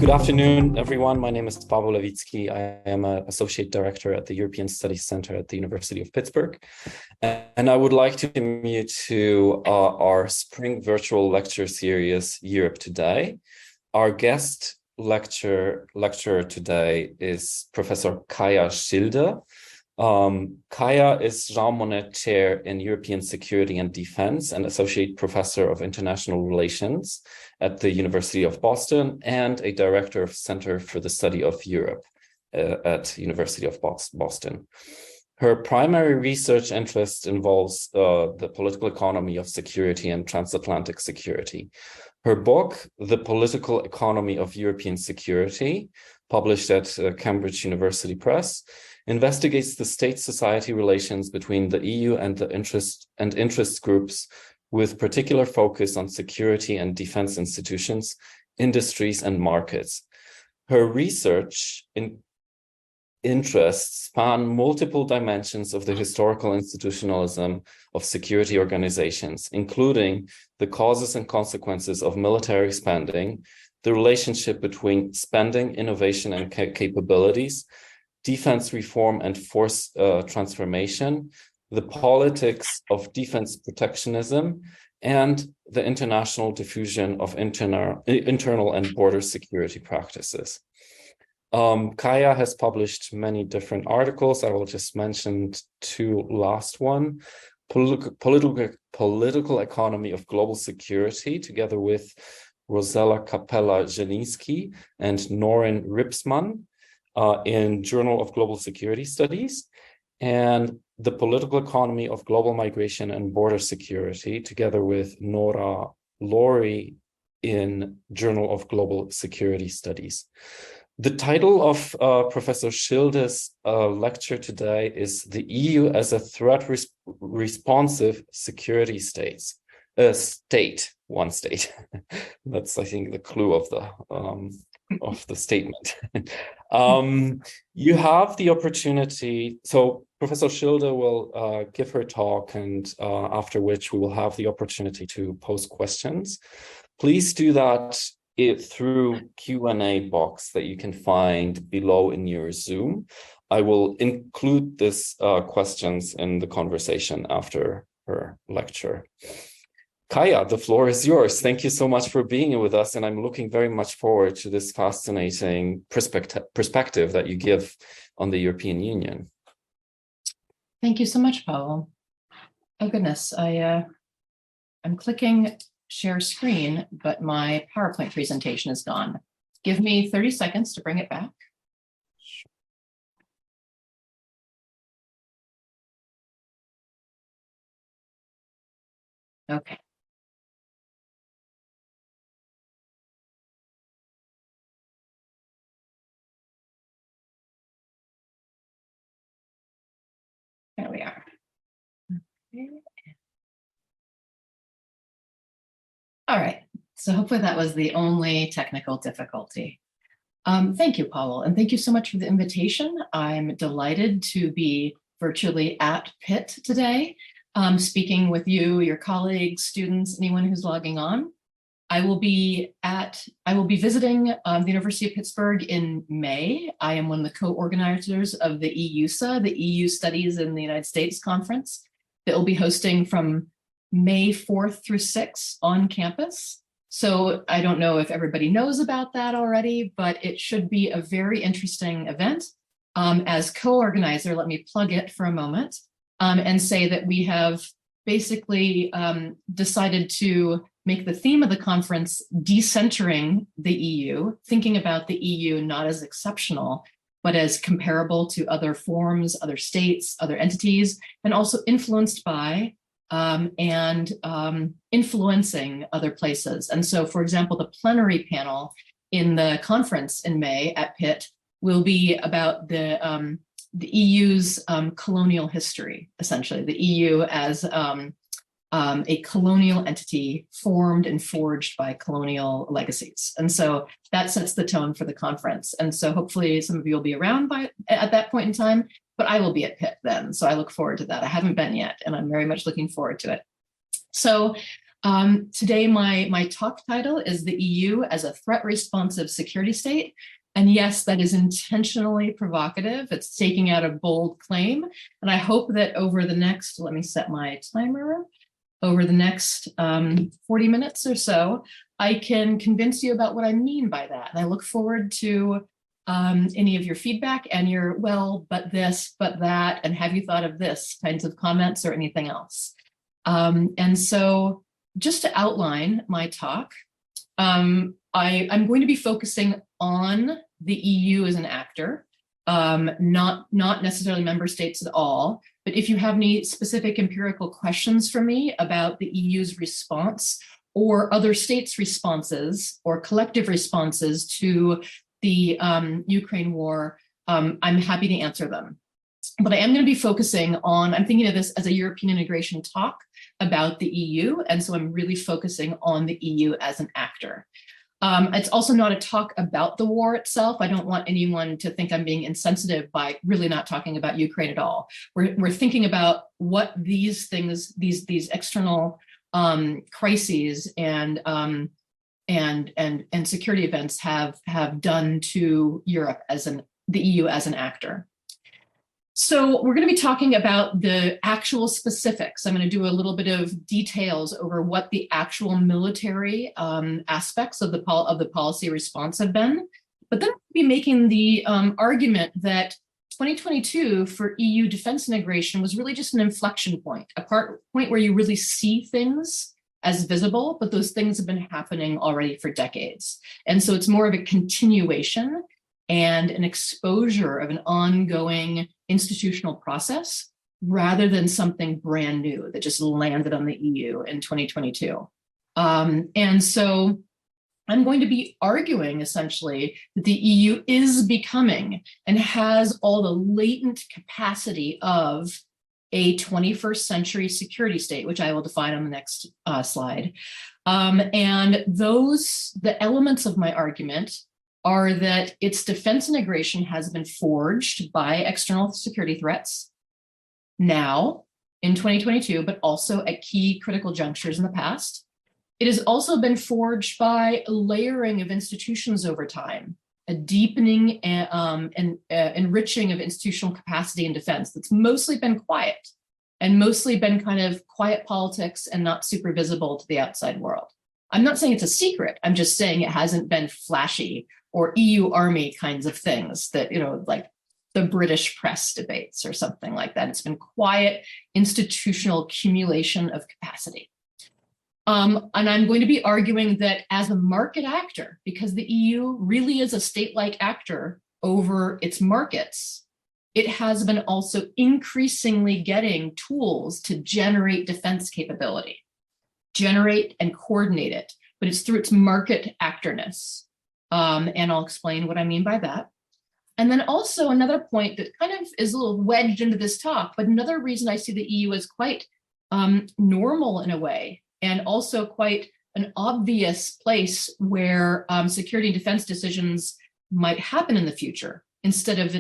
Good afternoon, everyone. My name is Pavel Levitsky. I am an associate director at the European Studies Center at the University of Pittsburgh. And I would like to welcome you to our spring virtual lecture series, Europe Today. Our guest lecturer today is Professor Kaja Schilder. Kaja is Jean Monnet Chair in European Security and Defense and Associate Professor of International Relations at the University of Boston and a Director of Center for the Study of Europe at University of Boston. Her primary research interest involves the political economy of security and transatlantic security. Her book, The Political Economy of European Security, published at Cambridge University Press, investigates the state-society relations between the EU and the interest groups, with particular focus on security and defense institutions, industries, and markets. Her research interests span multiple dimensions of the historical institutionalism of security organizations, including the causes and consequences of military spending, the relationship between spending, innovation, and capabilities, defense reform and force transformation, the politics of defense protectionism, and the international diffusion of internal and border security practices. Kaja has published many different articles. I will just mention two last one. Political Economy of Global Security, together with Rosella Capella-Jeliński and Norin Ripsman, in Journal of Global Security Studies, and The Political Economy of Global Migration and Border Security, together with Nora Lori in Journal of Global Security Studies. The title of Professor Schilder's lecture today is The EU as a Threat Responsive Security State. One state. That's, I think, the clue of the statement. You have the opportunity, so Professor Schilder will give her talk, and after which we will have the opportunity to pose questions. Please do that through Q&A box that you can find below in your Zoom. I will include these questions in the conversation after her lecture. Kaja, the floor is yours. Thank you so much for being here with us, and I'm looking very much forward to this fascinating perspective that you give on the European Union. Thank you so much, Pavel. Oh goodness, I'm clicking share screen, but my PowerPoint presentation is gone. Give me 30 seconds to bring it back. Okay. There we are. Okay. All right, so hopefully that was the only technical difficulty. Thank you, Pavel, and thank you so much for the invitation. I'm delighted to be virtually at Pitt today, speaking with you, your colleagues, students, anyone who's logging on. I will be visiting the University of Pittsburgh in May. I am one of the co-organizers of the EUSA, the EU Studies in the United States Conference, that will be hosting from May 4th through 6th on campus. So I don't know if everybody knows about that already, but it should be a very interesting event. As co-organizer, let me plug it for a moment and say that we have basically decided to make the theme of the conference decentering the EU, thinking about the EU not as exceptional, but as comparable to other forms, other states, other entities, and also influenced by and influencing other places. And so, for example, the plenary panel in the conference in May at Pitt will be about the EU's colonial history, essentially, the EU as a colonial entity formed and forged by colonial legacies. And so that sets the tone for the conference. And so hopefully some of you will be around at that point in time, but I will be at Pitt then. So I look forward to that. I haven't been yet, and I'm very much looking forward to it. So Today, my talk title is The EU as a Threat Responsive Security State. And yes, that is intentionally provocative. It's taking out a bold claim. And I hope that over the next, let me set my timer, over the next 40 minutes or so, I can convince you about what I mean by that. And I look forward to any of your feedback and your, well, but this, but that, and have you thought of this kinds of comments or anything else. And so just to outline my talk, I'm going to be focusing on the EU as an actor, not necessarily member states at all. But if you have any specific empirical questions for me about the EU's response or other states' responses or collective responses to the Ukraine war, I'm happy to answer them. But I am going to be focusing on, I'm thinking of this as a European integration talk about the EU. And so I'm really focusing on the EU as an actor. It's also not a talk about the war itself. I don't want anyone to think I'm being insensitive by really not talking about Ukraine at all. We're thinking about what these things, these external crises and security events have done to Europe as the EU as an actor. So we're going to be talking about the actual specifics. I'm going to do a little bit of details over what the actual military aspects of the policy response have been. But then I'll be making the argument that 2022 for EU defense integration was really just an inflection point, a point where you really see things as visible, but those things have been happening already for decades. And so it's more of a continuation and an exposure of an ongoing institutional process rather than something brand new that just landed on the EU in 2022. And so I'm going to be arguing essentially that the EU is becoming and has all the latent capacity of a 21st century security state, which I will define on the next slide. And the elements of my argument are that its defense integration has been forged by external security threats now in 2022, but also at key critical junctures in the past. It has also been forged by a layering of institutions over time, a deepening and enriching of institutional capacity in defense that's mostly been quiet and mostly been kind of quiet politics and not super visible to the outside world. I'm not saying it's a secret. I'm just saying it hasn't been flashy or EU army kinds of things that, like the British press debates or something like that. It's been quiet institutional accumulation of capacity. And I'm going to be arguing that as a market actor, because the EU really is a state-like actor over its markets, it has been also increasingly getting tools to generate defense capability, generate and coordinate it, but it's through its market actorness. And I'll explain what I mean by that. And then also another point that kind of is a little wedged into this talk, but another reason I see the EU as quite normal in a way, and also quite an obvious place where security and defense decisions might happen in the future, instead of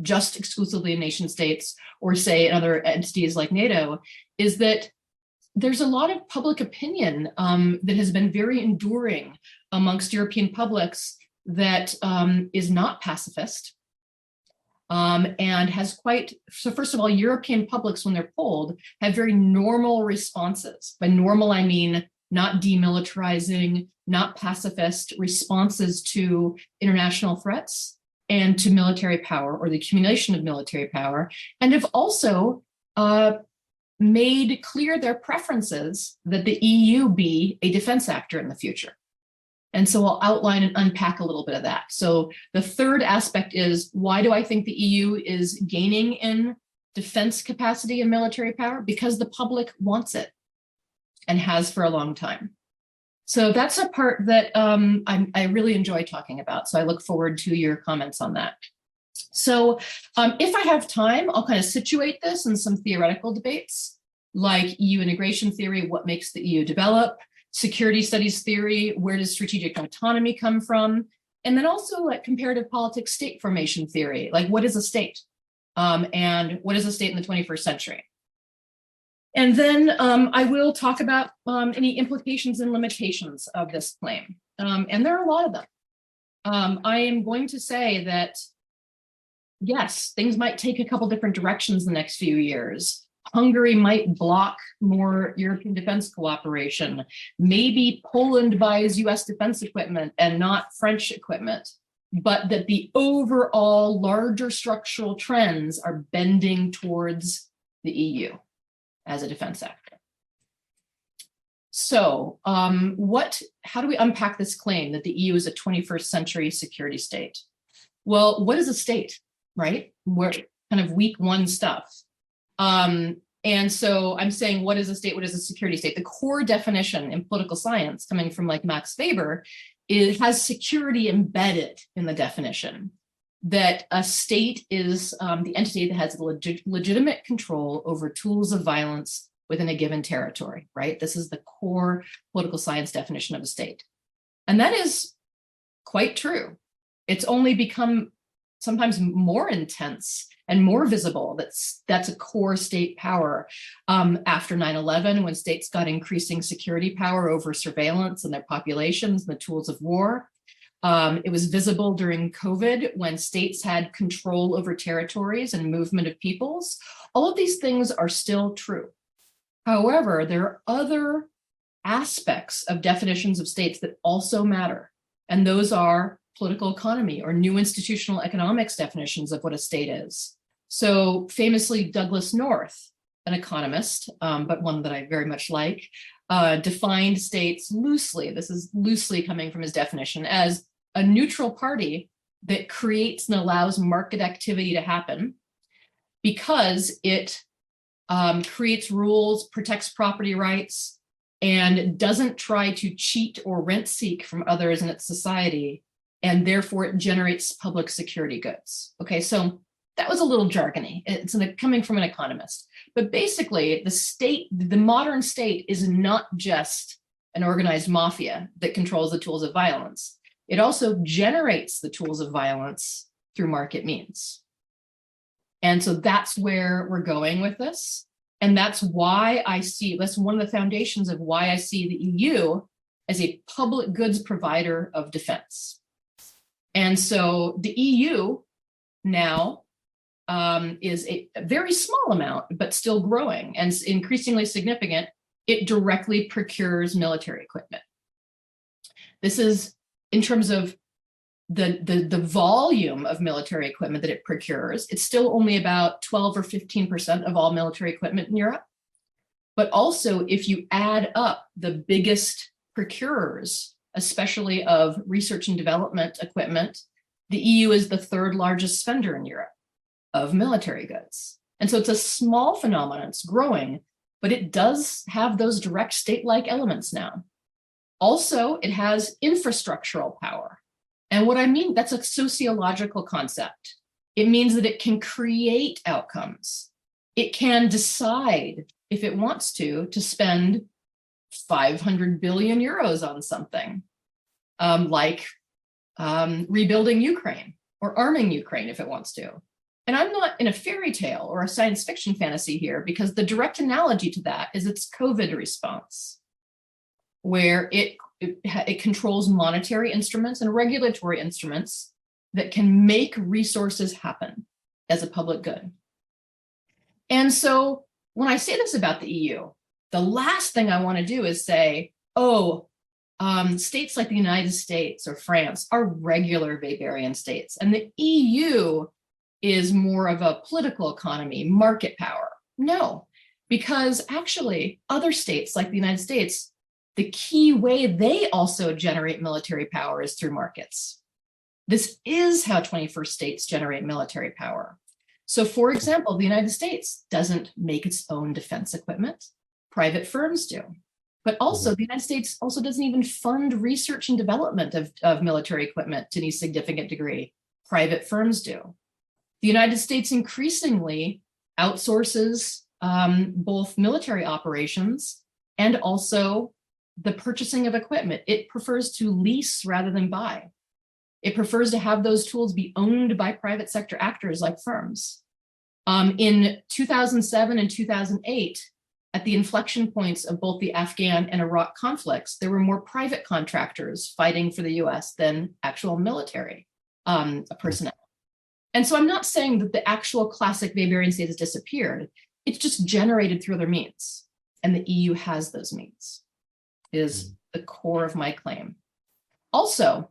just exclusively in nation states or say in other entities like NATO, is that there's a lot of public opinion that has been very enduring amongst European publics that is not pacifist and has so first of all, European publics, when they're polled, have very normal responses. By normal, I mean not demilitarizing, not pacifist responses to international threats and to military power or the accumulation of military power, and have also made clear their preferences that the EU be a defense actor in the future. And so I'll outline and unpack a little bit of that. So the third aspect is, why do I think the EU is gaining in defense capacity and military power? Because the public wants it and has for a long time. So that's a part that I really enjoy talking about. So I look forward to your comments on that. So if I have time, I'll kind of situate this in some theoretical debates, like EU integration theory, what makes the EU develop, security studies theory, where does strategic autonomy come from, and then also like comparative politics state formation theory, like what is a state and what is a state in the 21st century. And then I will talk about any implications and limitations of this claim. And there are a lot of them. I am going to say that, yes, things might take a couple different directions the next few years. Hungary might block more European defense cooperation. Maybe Poland buys US defense equipment and not French equipment, but that the overall larger structural trends are bending towards the EU as a defense actor. So how do we unpack this claim that the EU is a 21st century security state? Well, what is a state, right? We're kind of week one stuff. And so I'm saying, what is a state? What is a security state? The core definition in political science, coming from like Max Weber, has security embedded in the definition, that a state is the entity that has legitimate control over tools of violence within a given territory, right? This is the core political science definition of a state. And that is quite true. It's only become sometimes more intense and more visible. That's a core state power after 9/11, when states got increasing security power over surveillance and their populations and the tools of war. It was visible during COVID when states had control over territories and movement of peoples. All of these things are still true. However, there are other aspects of definitions of states that also matter. And those are political economy or new institutional economics definitions of what a state is. So famously, Douglas North, an economist, but one that I very much like, defined states loosely, this is loosely coming from his definition, as a neutral party that creates and allows market activity to happen because it creates rules, protects property rights, and doesn't try to cheat or rent seek from others in its society, and therefore it generates public security goods. Okay, so that was a little jargony. It's coming from an economist. But basically, the state, the modern state, is not just an organized mafia that controls the tools of violence. It also generates the tools of violence through market means. And so that's where we're going with this. And that's why that's one of the foundations of why I see the EU as a public goods provider of defense. And so the EU now is a very small amount, but still growing and increasingly significant. It directly procures military equipment. This is in terms of the volume of military equipment that it procures. It's still only about 12 or 15% of all military equipment in Europe. But also, if you add up the biggest procurers, especially of research and development equipment, the EU is the third largest spender in Europe of military goods. And so it's a small phenomenon, it's growing, but it does have those direct state-like elements now. Also, it has infrastructural power. And what I mean, that's a sociological concept. It means that it can create outcomes. It can decide, if it wants to spend 500 billion euros on something, like rebuilding Ukraine or arming Ukraine if it wants to. And I'm not in a fairy tale or a science fiction fantasy here, because the direct analogy to that is its COVID response, where it controls monetary instruments and regulatory instruments that can make resources happen as a public good. And so when I say this about the EU, the last thing I want to do is say, states like the United States or France are regular Weberian states, and the EU is more of a political economy, market power. No, because actually other states like the United States, the key way they also generate military power is through markets. This is how 21st states generate military power. So for example, the United States doesn't make its own defense equipment. Private firms do. But also the United States also doesn't even fund research and development of military equipment to any significant degree. Private firms do. The United States increasingly outsources both military operations and also the purchasing of equipment. It prefers to lease rather than buy. It prefers to have those tools be owned by private sector actors like firms. In 2007 and 2008, at the inflection points of both the Afghan and Iraq conflicts, there were more private contractors fighting for the US than actual military personnel. And so I'm not saying that the actual classic Weberian state has disappeared. It's just generated through other means. And the EU has those means, is the core of my claim. Also,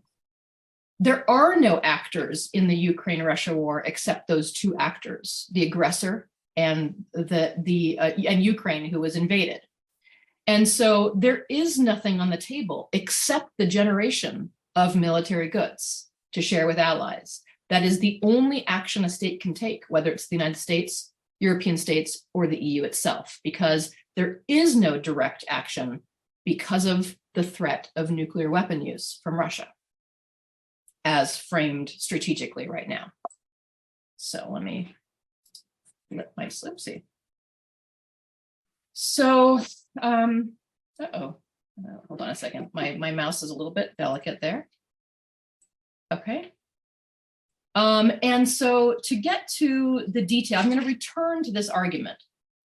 there are no actors in the Ukraine-Russia war except those two actors, the aggressor and and Ukraine, who was invaded. And so there is nothing on the table except the generation of military goods to share with allies. That is the only action a state can take, whether it's the United States, European states, or the EU itself, because there is no direct action because of the threat of nuclear weapon use from Russia, as framed strategically right now. So let me flip my slipsy. So, hold on a second. My mouse is a little bit delicate there. Okay. And so to get to the detail, I'm going to return to this argument.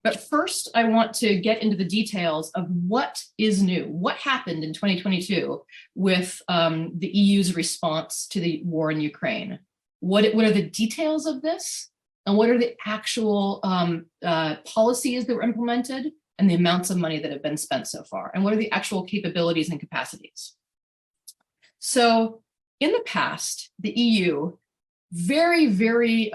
But first, I want to get into the details of what is new, what happened in 2022 with the EU's response to the war in Ukraine. What are the details of this? And what are the actual policies that were implemented and the amounts of money that have been spent so far? And what are the actual capabilities and capacities? So in the past, the EU very, very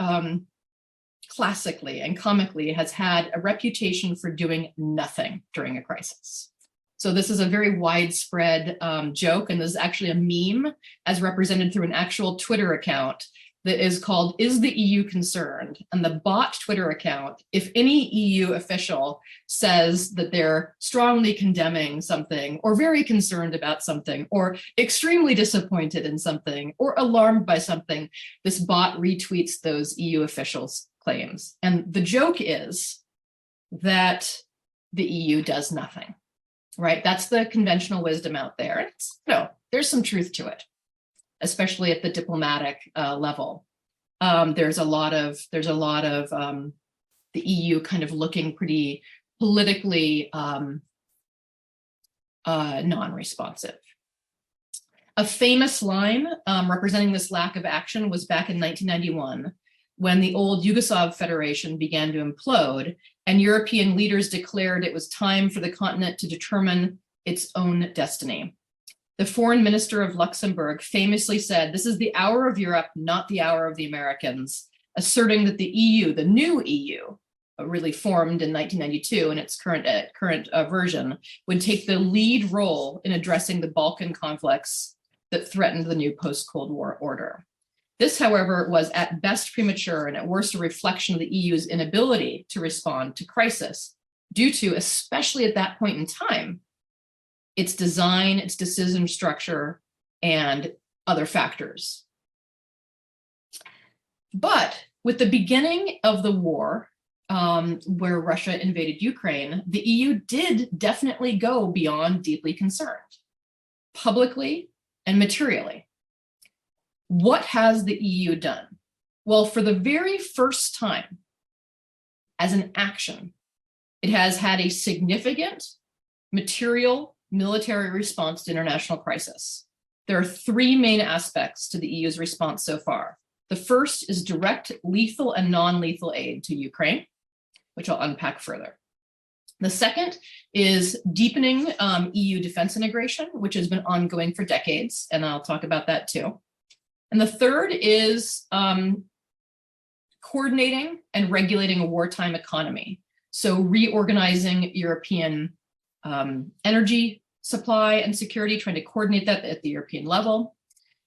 classically and comically has had a reputation for doing nothing during a crisis. So this is a very widespread joke, and this is actually a meme as represented through an actual Twitter account that is called, "Is the EU Concerned?" And the bot Twitter account, if any EU official says that they're strongly condemning something or very concerned about something or extremely disappointed in something or alarmed by something, this bot retweets those EU officials' claims. And the joke is that the EU does nothing, right? That's the conventional wisdom out there. There's some truth to it, especially at the diplomatic level. There's a lot of the EU kind of looking pretty politically non-responsive. A famous line representing this lack of action was back in 1991, when the old Yugoslav Federation began to implode, and European leaders declared it was time for the continent to determine its own destiny. The foreign minister of Luxembourg famously said, "This is the hour of Europe, not the hour of the Americans," asserting that the EU, the new EU, really formed in 1992 in its current version, would take the lead role in addressing the Balkan conflicts that threatened the new post-Cold War order. This, however, was at best premature and at worst a reflection of the EU's inability to respond to crisis, due to, especially at that point in time, its design, its decision structure, and other factors. But with the beginning of the war, where Russia invaded Ukraine, the EU did definitely go beyond deeply concerned, publicly and materially. What has the EU done? Well, for the very first time, as an action, it has had a significant material military response to international crisis. There are three main aspects to the EU's response so far. The first is direct lethal and non-lethal aid to Ukraine, which I'll unpack further. The second is deepening EU defense integration, which has been ongoing for decades, and I'll talk about that too. And the third is coordinating and regulating a wartime economy. So reorganizing European energy supply and security, trying to coordinate that at the European level,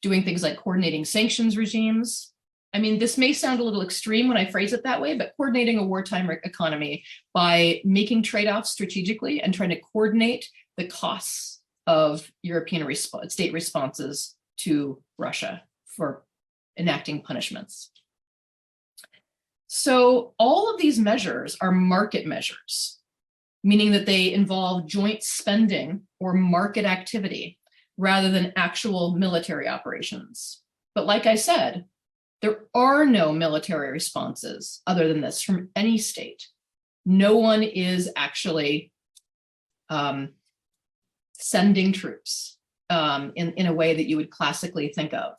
doing things like coordinating sanctions regimes. I mean, this may sound a little extreme when I phrase it that way, but coordinating a wartime economy by making trade-offs strategically and trying to coordinate the costs of European state responses to Russia for enacting punishments. So all of these measures are market measures, meaning that they involve joint spending or market activity rather than actual military operations. But like I said, there are no military responses other than this from any state. No one is actually sending troops in a way that you would classically think of.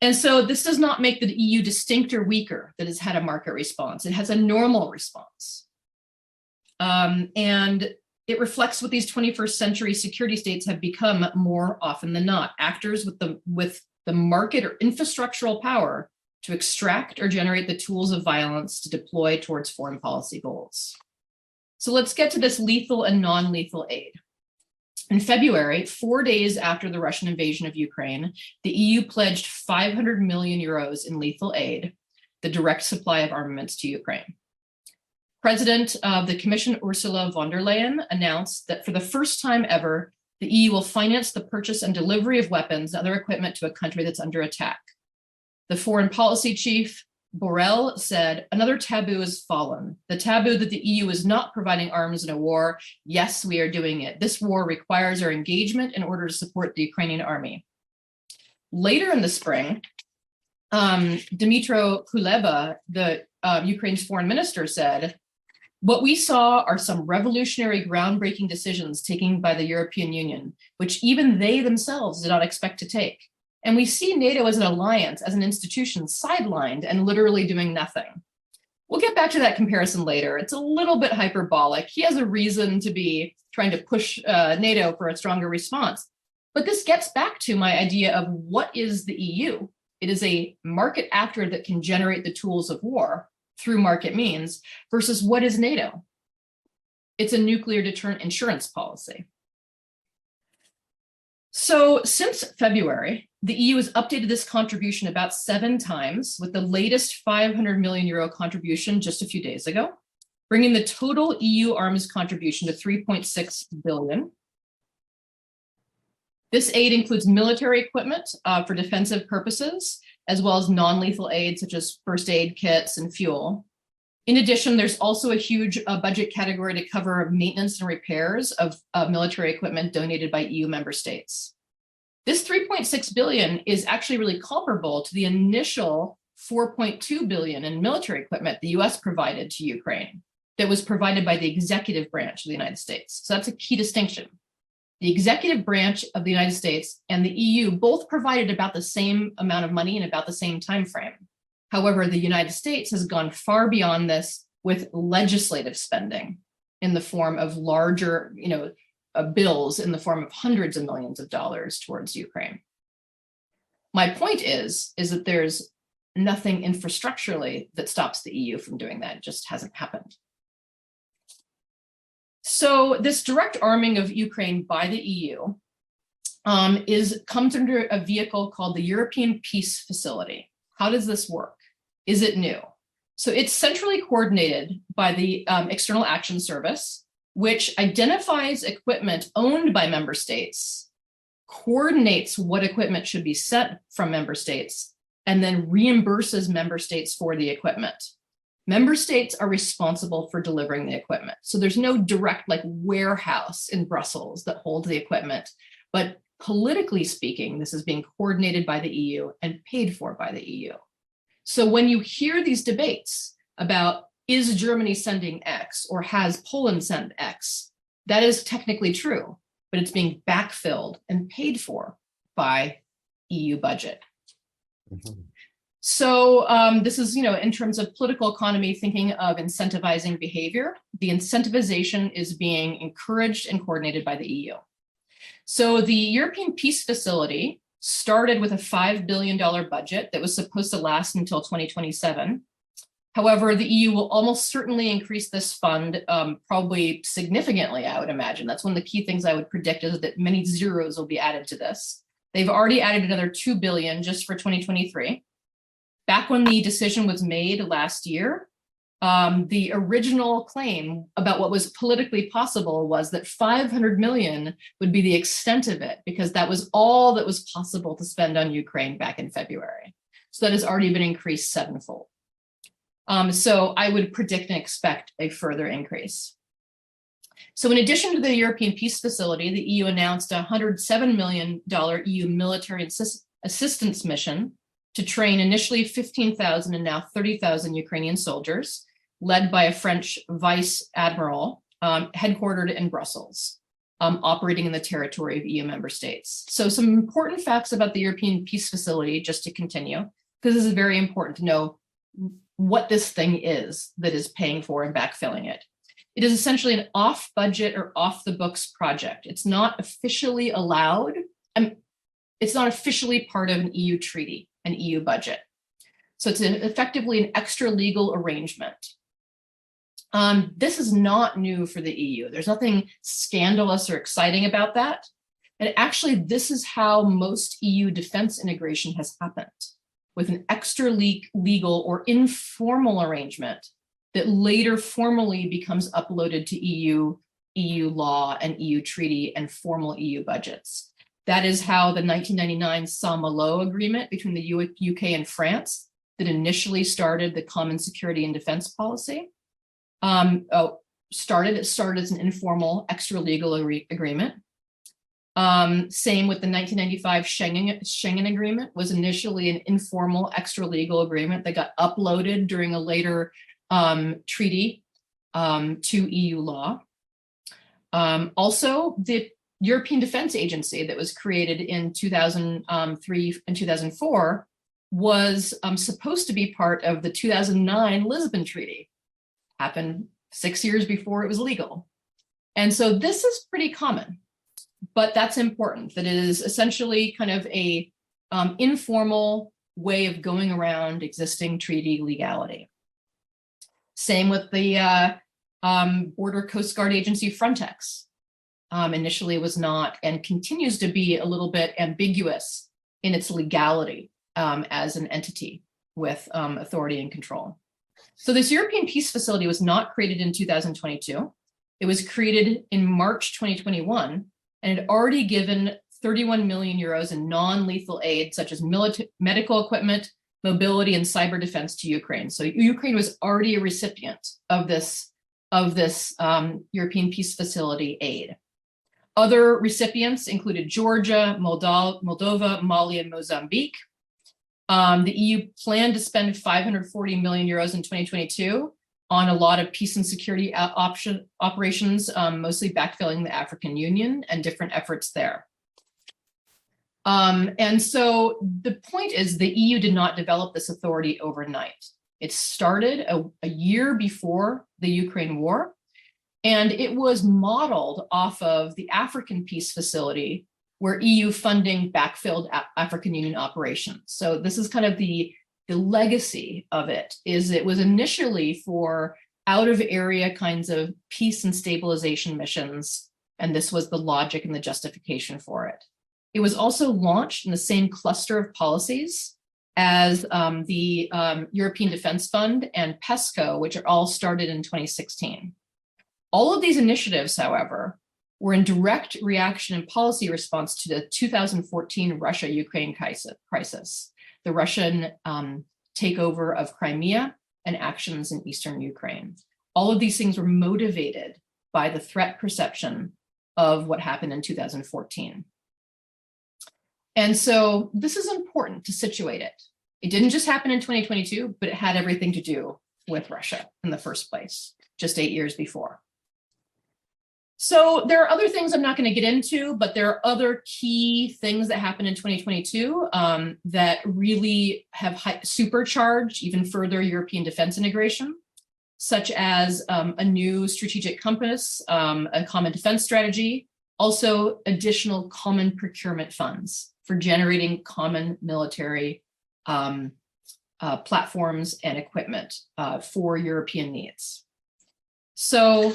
And so this does not make the EU distinct or weaker that has had a market response. It has a normal response. And it reflects what these 21st century security states have become more often than not, actors with the market or infrastructural power to extract or generate the tools of violence to deploy towards foreign policy goals. So let's get to this lethal and non-lethal aid. In February, 4 days after the Russian invasion of Ukraine, the EU pledged 500 million euros in lethal aid, the direct supply of armaments to Ukraine. President of the Commission, Ursula von der Leyen, announced that for the first time ever, the EU will finance the purchase and delivery of weapons and other equipment to a country that's under attack. The foreign policy chief, Borrell, said, another taboo has fallen. The taboo that the EU is not providing arms in a war. Yes, we are doing it. This war requires our engagement in order to support the Ukrainian army. Later in the spring, Dmytro Kuleba, the Ukraine's foreign minister, said, what we saw are some revolutionary, groundbreaking decisions taken by the European Union, which even they themselves did not expect to take. And we see NATO as an alliance, as an institution, sidelined and literally doing nothing. We'll get back to that comparison later. It's a little bit hyperbolic. He has a reason to be trying to push NATO for a stronger response. But this gets back to my idea of what is the EU? It is a market actor that can generate the tools of war through market means versus what is NATO? It's a nuclear deterrent insurance policy. So since February, the EU has updated this contribution about 7 times, with the latest 500 million euro contribution just a few days ago, bringing the total EU arms contribution to 3.6 billion. This aid includes military equipment for defensive purposes, as well as non-lethal aid such as first aid kits and fuel. In addition, there's also a huge budget category to cover maintenance and repairs of military equipment donated by EU member states. This 3.6 billion is actually really comparable to the initial 4.2 billion in military equipment the US provided to Ukraine that was provided by the executive branch of the United States. So that's a key distinction. The executive branch of the United States and the EU both provided about the same amount of money in about the same time frame. However, the United States has gone far beyond this with legislative spending in the form of larger, bills in the form of hundreds of millions of dollars towards Ukraine. My point is that there's nothing infrastructurally that stops the EU from doing that. It just hasn't happened. So this direct arming of Ukraine by the EU comes under a vehicle called the European Peace Facility. How does this work? Is it new? So it's centrally coordinated by the External Action Service, which identifies equipment owned by member states, coordinates what equipment should be sent from member states, and then reimburses member states for the equipment. Member states are responsible for delivering the equipment. So there's no direct warehouse in Brussels that holds the equipment, but politically speaking, this is being coordinated by the EU and paid for by the EU. So when you hear these debates about is Germany sending X or has Poland sent X, that is technically true, but it's being backfilled and paid for by EU budget. Mm-hmm. So this is, in terms of political economy, thinking of incentivizing behavior. The incentivization is being encouraged and coordinated by the EU. So the European Peace Facility started with a $5 billion budget that was supposed to last until 2027. However, the EU will almost certainly increase this fund, probably significantly, I would imagine. That's one of the key things I would predict is that many zeros will be added to this. They've already added another $2 billion just for 2023. Back when the decision was made last year, the original claim about what was politically possible was that 500 million would be the extent of it, because that was all that was possible to spend on Ukraine back in February. So that has already been increased 7-fold. So I would predict and expect a further increase. So in addition to the European Peace Facility, the EU announced a $107 million EU military assistance mission to train initially 15,000 and now 30,000 Ukrainian soldiers. led by a French vice admiral, headquartered in Brussels, operating in the territory of EU member states. So some important facts about the European Peace Facility, just to continue, because this is very important to know what this thing is that is paying for and backfilling it. It is essentially an off-budget or off-the-books project. It's not officially allowed. It's not officially part of an EU treaty, an EU budget. So it's effectively an extra-legal arrangement. This is not new for the EU. There's nothing scandalous or exciting about that. And actually, this is how most EU defense integration has happened, with an extra-legal or informal arrangement that later formally becomes uploaded to EU law and EU treaty and formal EU budgets. That is how the 1999 Saint-Malo agreement between the UK and France that initially started the common security and defense policy started. It started as an informal extra-legal agreement. Same with the 1995 Schengen Agreement, was initially an informal extra-legal agreement that got uploaded during a later treaty to EU law. Also, the European Defense Agency that was created in 2003 and 2004 was supposed to be part of the 2009 Lisbon Treaty. Happened 6 years before it was legal. And so this is pretty common, but that's important, that it is essentially kind of a informal way of going around existing treaty legality. Same with the Border Coast Guard Agency Frontex. Initially was not and continues to be a little bit ambiguous in its legality as an entity with authority and control. So this European Peace Facility was not created in 2022. It was created in March 2021 and had already given 31 million euros in non-lethal aid, such as medical equipment, mobility, and cyber defense to Ukraine. So Ukraine was already a recipient of this European Peace Facility aid. Other recipients included Georgia, Moldova, Mali, and Mozambique. The EU planned to spend 540 million euros in 2022 on a lot of peace and security operations, mostly backfilling the African Union and different efforts there. And so the point is the EU did not develop this authority overnight. It started a year before the Ukraine war, and it was modeled off of the African Peace Facility, where EU funding backfilled African Union operations. So this is kind of the legacy of it, is it was initially for out of area kinds of peace and stabilization missions. And this was the logic and the justification for it. It was also launched in the same cluster of policies as the European Defense Fund and PESCO, which are all started in 2016. All of these initiatives, however, were in direct reaction and policy response to the 2014 Russia-Ukraine crisis, the Russian takeover of Crimea and actions in eastern Ukraine. All of these things were motivated by the threat perception of what happened in 2014. And so this is important to situate it. It didn't just happen in 2022, but it had everything to do with Russia in the first place, just 8 years before. So there are other things I'm not going to get into, but there are other key things that happened in 2022 that really have supercharged even further European defense integration, such as a new strategic compass, a common defense strategy, also additional common procurement funds for generating common military platforms and equipment for European needs. So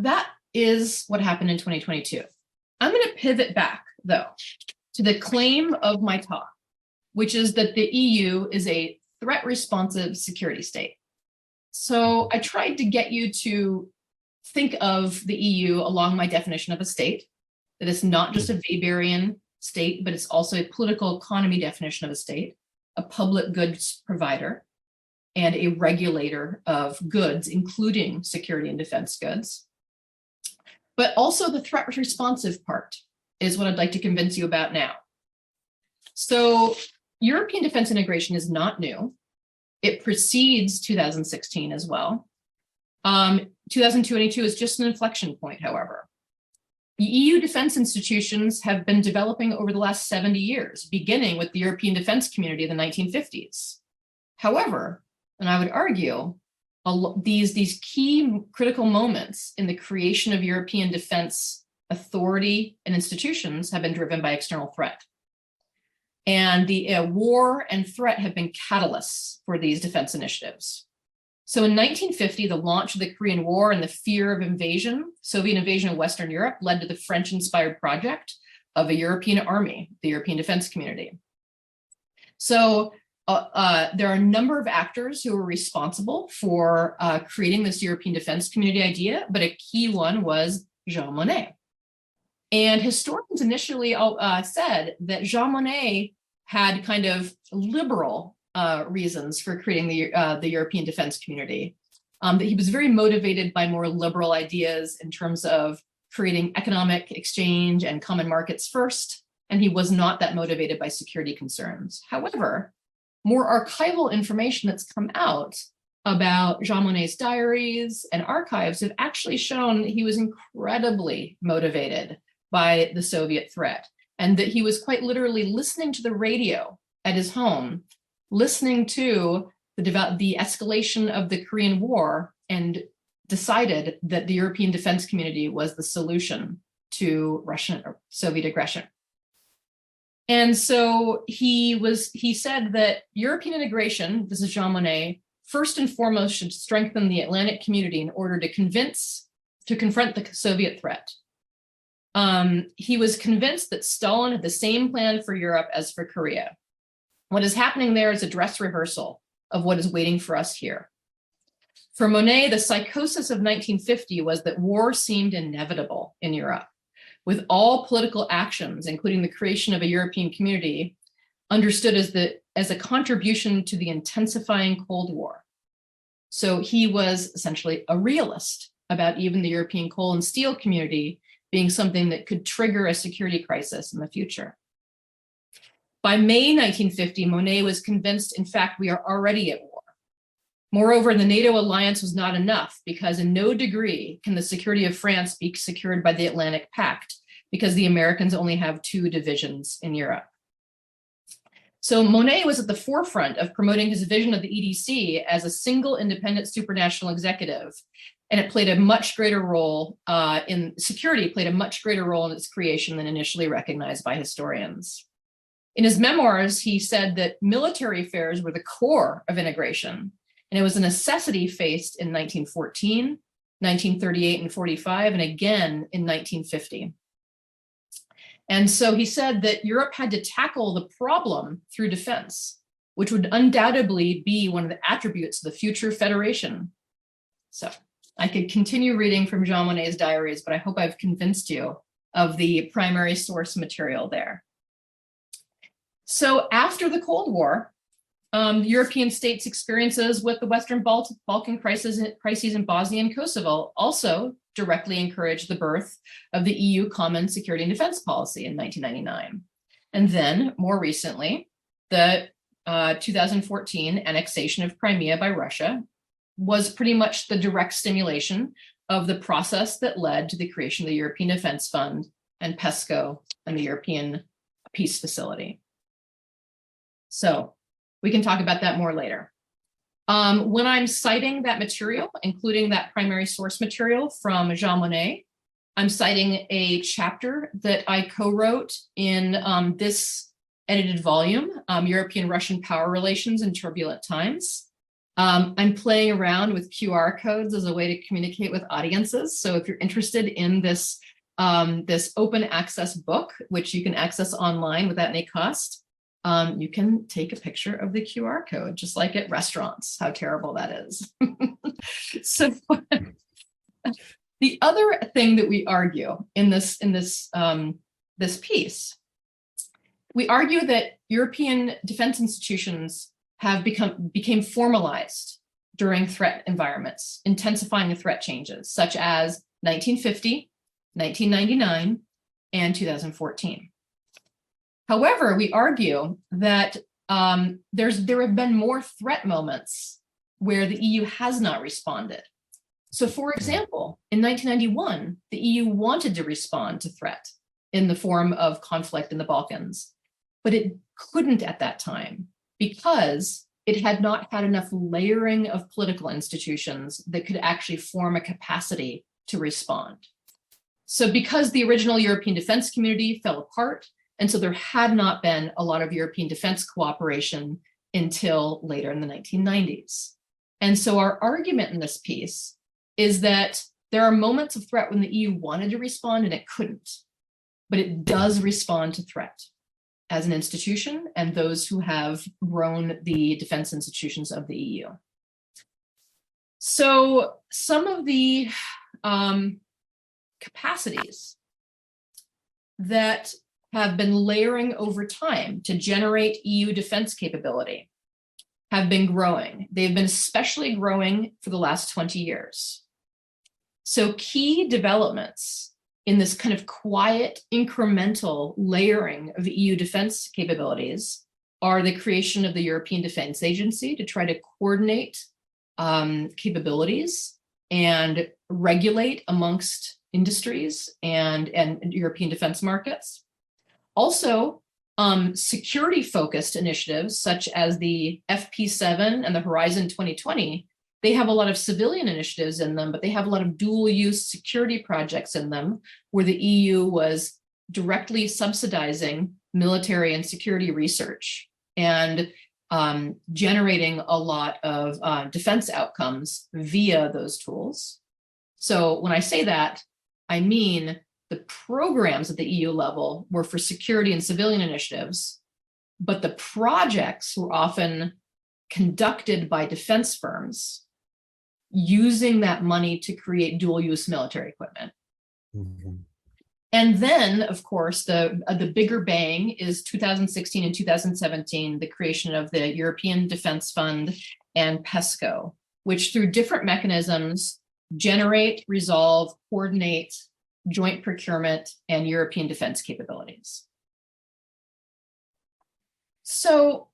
that is what happened in 2022. I'm going to pivot back, though, to the claim of my talk, which is that the EU is a threat-responsive security state. So I tried to get you to think of the EU along my definition of a state, that it's not just a Weberian state, but it's also a political economy definition of a state, a public goods provider, and a regulator of goods, including security and defense goods. But also the threat responsive part is what I'd like to convince you about now. So European defense integration is not new. It precedes 2016 as well. 2022 is just an inflection point, however. The EU defense institutions have been developing over the last 70 years, beginning with the European defense community in the 1950s. However, and I would argue, these key critical moments in the creation of European defense authority and institutions have been driven by external threat. And the war and threat have been catalysts for these defense initiatives. So in 1950, the launch of the Korean War and the fear of invasion, Soviet invasion of Western Europe, led to the French-inspired project of a European army, the European Defense Community. So there are a number of actors who were responsible for creating this European Defense Community idea, but a key one was Jean Monnet. And historians initially said that Jean Monnet had kind of liberal reasons for creating the European Defense Community, that he was very motivated by more liberal ideas in terms of creating economic exchange and common markets first, and he was not that motivated by security concerns. However, more archival information that's come out about Jean Monnet's diaries and archives have actually shown that he was incredibly motivated by the Soviet threat, and that he was quite literally listening to the radio at his home, listening to the escalation of the Korean War, and decided that the European Defense Community was the solution to Russian or Soviet aggression. And so he said that European integration, this is Jean Monnet, first and foremost should strengthen the Atlantic community in order to confront the Soviet threat. He was convinced that Stalin had the same plan for Europe as for Korea. What is happening there is a dress rehearsal of what is waiting for us here. For Monnet, the psychosis of 1950 was that war seemed inevitable in Europe, with all political actions, including the creation of a European community, understood as a contribution to the intensifying Cold War. So he was essentially a realist about even the European coal and steel community being something that could trigger a security crisis in the future. By May 1950, Monnet was convinced, in fact, we are already at war. Moreover, the NATO alliance was not enough, because in no degree can the security of France be secured by the Atlantic Pact, because the Americans only have 2 divisions in Europe. So Monnet was at the forefront of promoting his vision of the EDC as a single independent supranational executive, and it played a much greater role in security, played a much greater role in its creation than initially recognized by historians. In his memoirs, he said that military affairs were the core of integration, and it was a necessity faced in 1914, 1938 and 45, and again in 1950. And so he said that Europe had to tackle the problem through defense, which would undoubtedly be one of the attributes of the future federation. So I could continue reading from Jean Monnet's diaries, but I hope I've convinced you of the primary source material there. So after the Cold War, European states' experiences with the Western Balkan crises in Bosnia and Kosovo also directly encouraged the birth of the EU Common Security and Defense Policy in 1999. And then, more recently, the 2014 annexation of Crimea by Russia was pretty much the direct stimulation of the process that led to the creation of the European Defense Fund and PESCO and the European Peace Facility. So we can talk about that more later. When I'm citing that material, including that primary source material from Jean Monnet, I'm citing a chapter that I co-wrote in this edited volume, European-Russian Power Relations in Turbulent Times. I'm playing around with QR codes as a way to communicate with audiences. So if you're interested in this, this open access book, which you can access online without any cost, you can take a picture of the QR code, just like at restaurants. How terrible that is. So the other thing that we argue in this piece, we argue that European defense institutions have became formalized during threat environments, intensifying the threat changes, such as 1950, 1999, and 2014. However, we argue that there have been more threat moments where the EU has not responded. So for example, in 1991, the EU wanted to respond to threat in the form of conflict in the Balkans, but it couldn't at that time because it had not had enough layering of political institutions that could actually form a capacity to respond. So because the original European defense community fell apart, and so there had not been a lot of European defense cooperation until later in the 1990s. And so our argument in this piece is that there are moments of threat when the EU wanted to respond and it couldn't, but it does respond to threat as an institution and those who have grown the defense institutions of the EU. So some of the capacities that have been layering over time to generate EU defense capability have been growing. They've been especially growing for the last 20 years. So key developments in this kind of quiet, incremental layering of EU defense capabilities are the creation of the European Defense Agency to try to coordinate capabilities and regulate amongst industries and European defense markets. Also, security-focused initiatives such as the FP7 and the Horizon 2020, they have a lot of civilian initiatives in them, but they have a lot of dual-use security projects in them where the EU was directly subsidizing military and security research and generating a lot of defense outcomes via those tools. So when I say that, I mean the programs at the EU level were for security and civilian initiatives, but the projects were often conducted by defense firms using that money to create dual-use military equipment. Mm-hmm. And then, of course, the bigger bang is 2016 and 2017, the creation of the European Defense Fund and PESCO, which through different mechanisms generate, resolve, coordinate joint procurement and European defense capabilities. So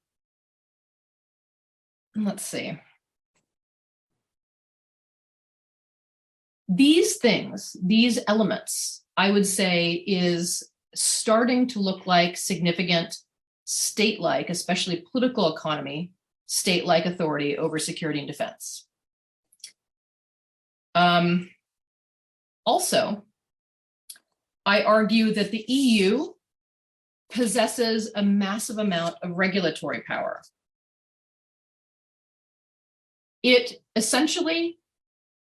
let's see. These things, these elements, I would say is starting to look like significant state-like, especially political economy, state-like authority over security and defense. Also, I argue that the EU possesses a massive amount of regulatory power. It essentially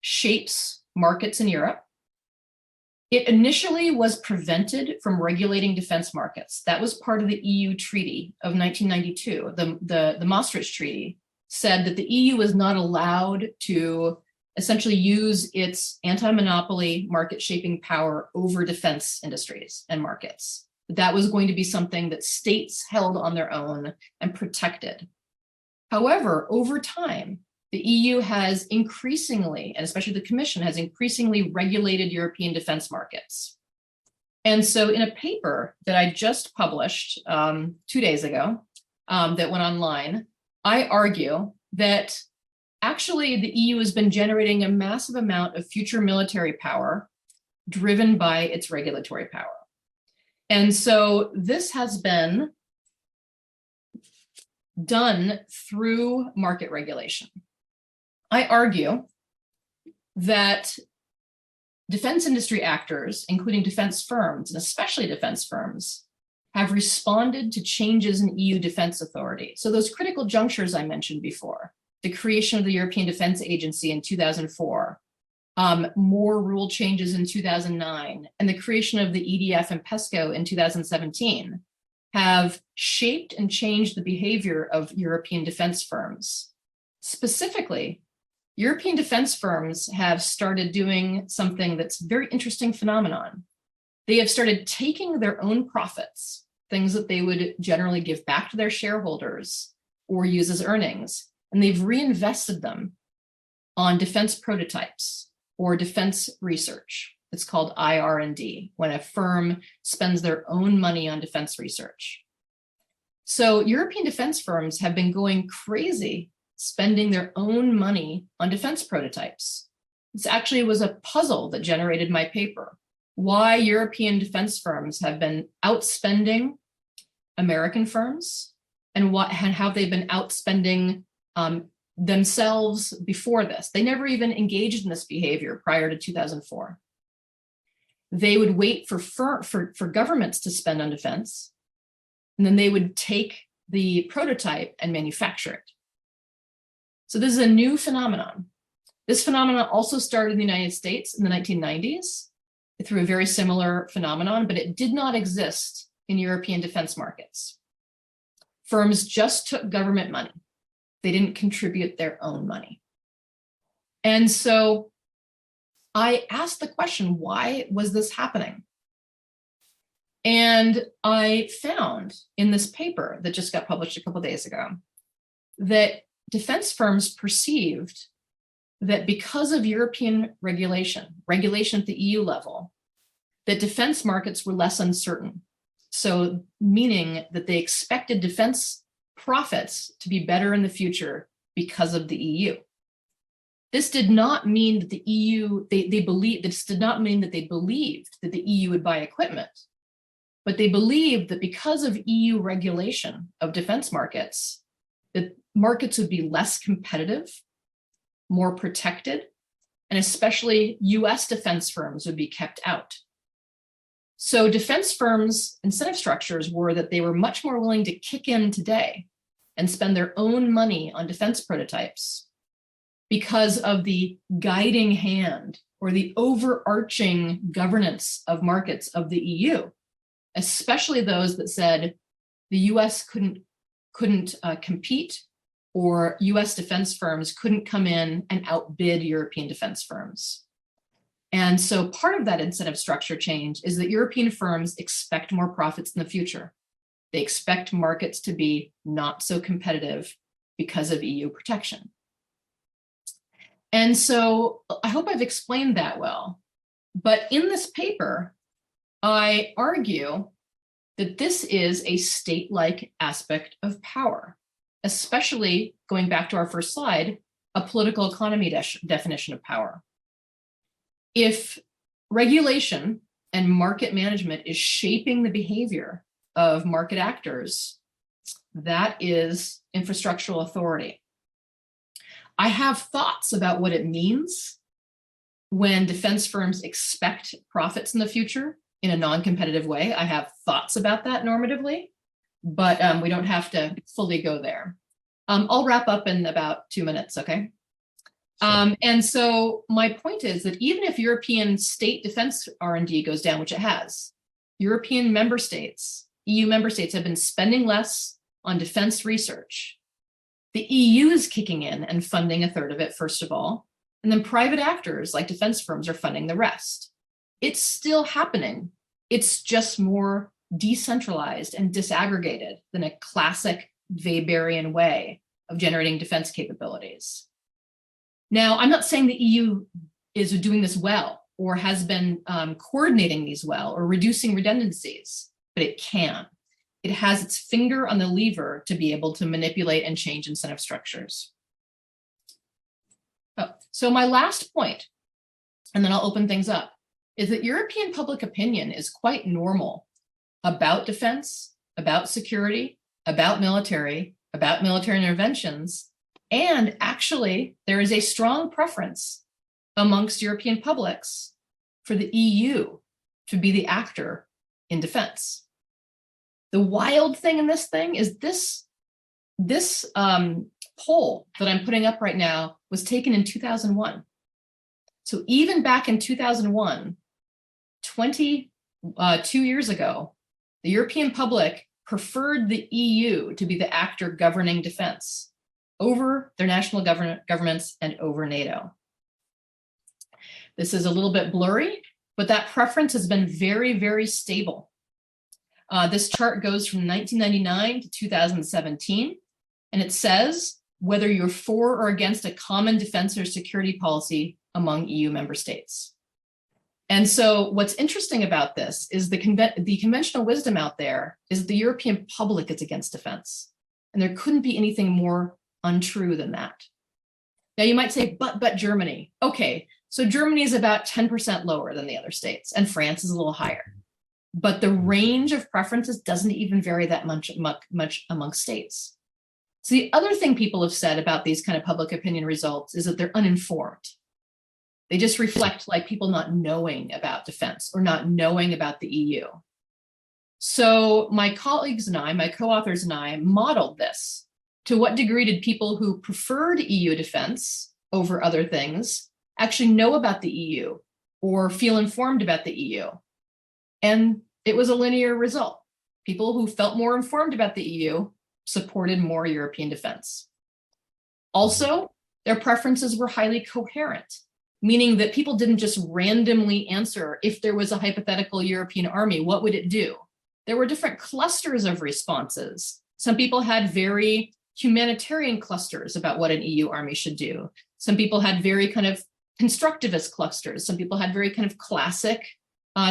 shapes markets in Europe. It initially was prevented from regulating defense markets. That was part of the EU Treaty of 1992. The Maastricht Treaty said that the EU was not allowed to essentially use its anti-monopoly market shaping power over defense industries and markets. That was going to be something that states held on their own and protected. However, over time, the EU has increasingly, and especially the Commission, has increasingly regulated European defense markets. And so in a paper that I just published 2 days ago that went online, I argue that actually the EU has been generating a massive amount of future military power driven by its regulatory power. And so this has been done through market regulation. I argue that defense industry actors, including defense firms, and especially defense firms, have responded to changes in EU defense authority. So those critical junctures I mentioned before, the creation of the European Defense Agency in 2004, more rule changes in 2009, and the creation of the EDF and PESCO in 2017 have shaped and changed the behavior of European defense firms. Specifically, European defense firms have started doing something that's a very interesting phenomenon. They have started taking their own profits, things that they would generally give back to their shareholders or use as earnings, and they've reinvested them on defense prototypes or defense research. It's called IR&D, when a firm spends their own money on defense research. So European defense firms have been going crazy, spending their own money on defense prototypes. This actually was a puzzle that generated my paper. Why European defense firms have been outspending American firms, and how they've been outspending themselves before this. They never even engaged in this behavior prior to 2004. They would wait for governments to spend on defense, and then they would take the prototype and manufacture it. So this is a new phenomenon. This phenomenon also started in the United States in the 1990s through a very similar phenomenon, but it did not exist in European defense markets. Firms just took government money. They didn't contribute their own money. And so I asked the question, why was this happening? And I found in this paper that just got published a couple of days ago that defense firms perceived that because of European regulation at the EU level, that defense markets were less uncertain. So meaning that they expected defense profits to be better in the future because of the EU. This did not mean that the EU, this did not mean that they believed that the EU would buy equipment, but they believed that because of EU regulation of defense markets, that markets would be less competitive, more protected, and especially US defense firms would be kept out. So defense firms' incentive structures were that they were much more willing to kick in today and spend their own money on defense prototypes because of the guiding hand or the overarching governance of markets of the EU, especially those that said the US couldn't compete, or US defense firms couldn't come in and outbid European defense firms. And so part of that incentive structure change is that European firms expect more profits in the future. They expect markets to be not so competitive because of EU protection. And so I hope I've explained that well. But in this paper, I argue that this is a state-like aspect of power, especially going back to our first slide, a political economy definition of power. If regulation and market management is shaping the behavior of market actors, that is infrastructural authority. I have thoughts about what it means when defense firms expect profits in the future in a non-competitive way. I have thoughts about that normatively, but we don't have to fully go there. I'll wrap up in about 2 minutes, okay? And so my point is that even if European state defense R&D goes down, which it has, European member states, EU member states have been spending less on defense research. The EU is kicking in and funding a third of it, first of all, and then private actors like defense firms are funding the rest. It's still happening. It's just more decentralized and disaggregated than a classic Weberian way of generating defense capabilities. Now, I'm not saying the EU is doing this well or has been coordinating these well or reducing redundancies, but it can. It has its finger on the lever to be able to manipulate and change incentive structures. So my last point, and then I'll open things up, is that European public opinion is quite normal about defense, about security, about military interventions. And actually, there is a strong preference amongst European publics for the EU to be the actor in defense. The wild thing in this thing is this poll that I'm putting up right now was taken in 2001. So even back in 2001, 22 years ago, the European public preferred the EU to be the actor governing defense over their national governments and over NATO. This is a little bit blurry, but that preference has been very, very stable. This chart goes from 1999 to 2017, and it says whether you're for or against a common defense or security policy among EU member states. And so what's interesting about this is the conventional wisdom out there is the European public is against defense. And there couldn't be anything more untrue than that. Now you might say, but Germany. Okay, so Germany is about 10% lower than the other states, and France is a little higher. But the range of preferences doesn't even vary that much among states. So the other thing people have said about these kind of public opinion results is that they're uninformed. They just reflect like people not knowing about defense or not knowing about the EU. So my colleagues and I, my co-authors and I, modeled this. To what degree did people who preferred EU defense over other things actually know about the EU or feel informed about the EU? And it was a linear result. People who felt more informed about the EU supported more European defense. Also, their preferences were highly coherent, meaning that people didn't just randomly answer if there was a hypothetical European army, what would it do? There were different clusters of responses. Some people had very humanitarian clusters about what an EU army should do. Some people had very kind of constructivist clusters. Some people had very kind of classic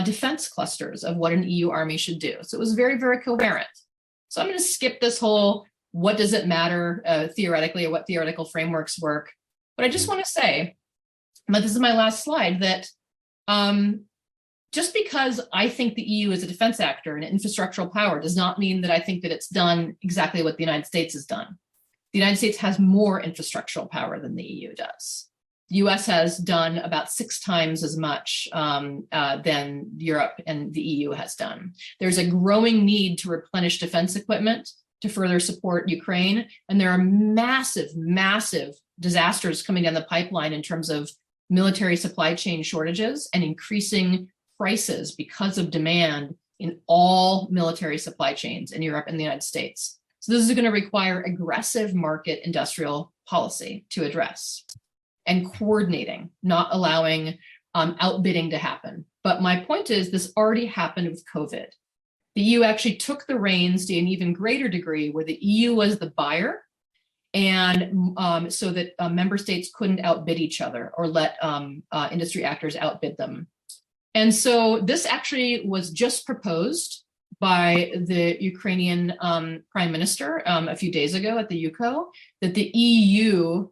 defense clusters of what an EU army should do. So it was very, very coherent. So I'm going to skip this whole what does it matter theoretically or what theoretical frameworks work. But I just want to say, but this is my last slide, that just because I think the EU is a defense actor and an infrastructural power does not mean that I think that it's done exactly what the United States has done. The United States has more infrastructural power than the EU does. The US has done about 6 times as much than Europe and the EU has done. There's a growing need to replenish defense equipment to further support Ukraine. And there are massive, massive disasters coming down the pipeline in terms of military supply chain shortages and increasing prices because of demand in all military supply chains in Europe and the United States. So this is going to require aggressive market industrial policy to address and coordinating, not allowing outbidding to happen. But my point is this already happened with COVID. The EU actually took the reins to an even greater degree where the EU was the buyer, and so that member states couldn't outbid each other or let industry actors outbid them. And so this actually was just proposed by the Ukrainian prime minister a few days ago at the UCO, that the EU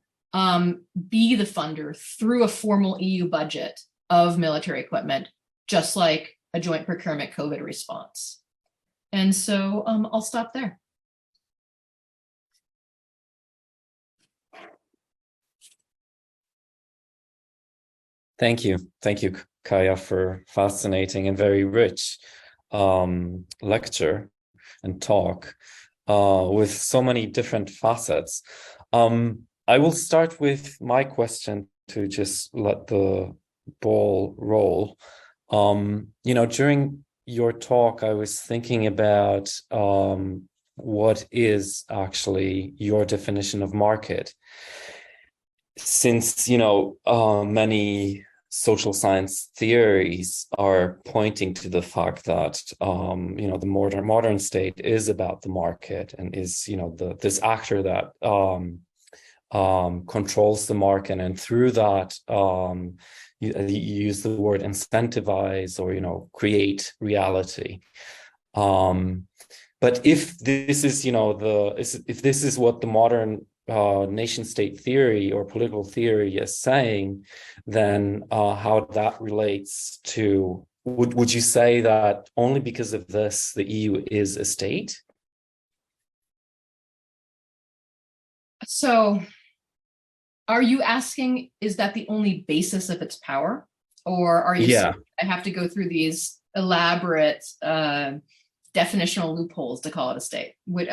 be the funder through a formal EU budget of military equipment, just like a joint procurement COVID response. And so I'll stop there. Thank you, Kaya, for fascinating and very rich lecture and talk with so many different facets. I will start with my question to just let the ball roll. During your talk, I was thinking about what is actually your definition of market. Since, many social science theories are pointing to the fact that, the modern state is about the market and is, this actor that controls the market, and through that you use the word incentivize or create reality. But if this is if this is what the modern nation state theory or political theory is saying, then how that relates to, would you say that only because of this the EU is a state? So are you asking, is that the only basis of its power? Or are you saying I have to go through these elaborate definitional loopholes to call it a state? Would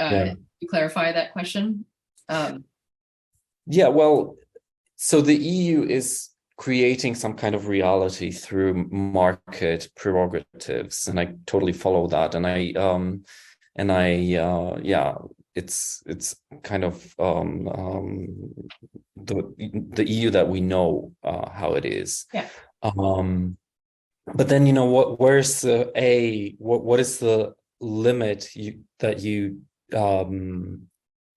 you clarify that question? Well, so the EU is creating some kind of reality through market prerogatives, and I totally follow that. And it's kind of the EU that we know how it is. Yeah. But then what is the limit that you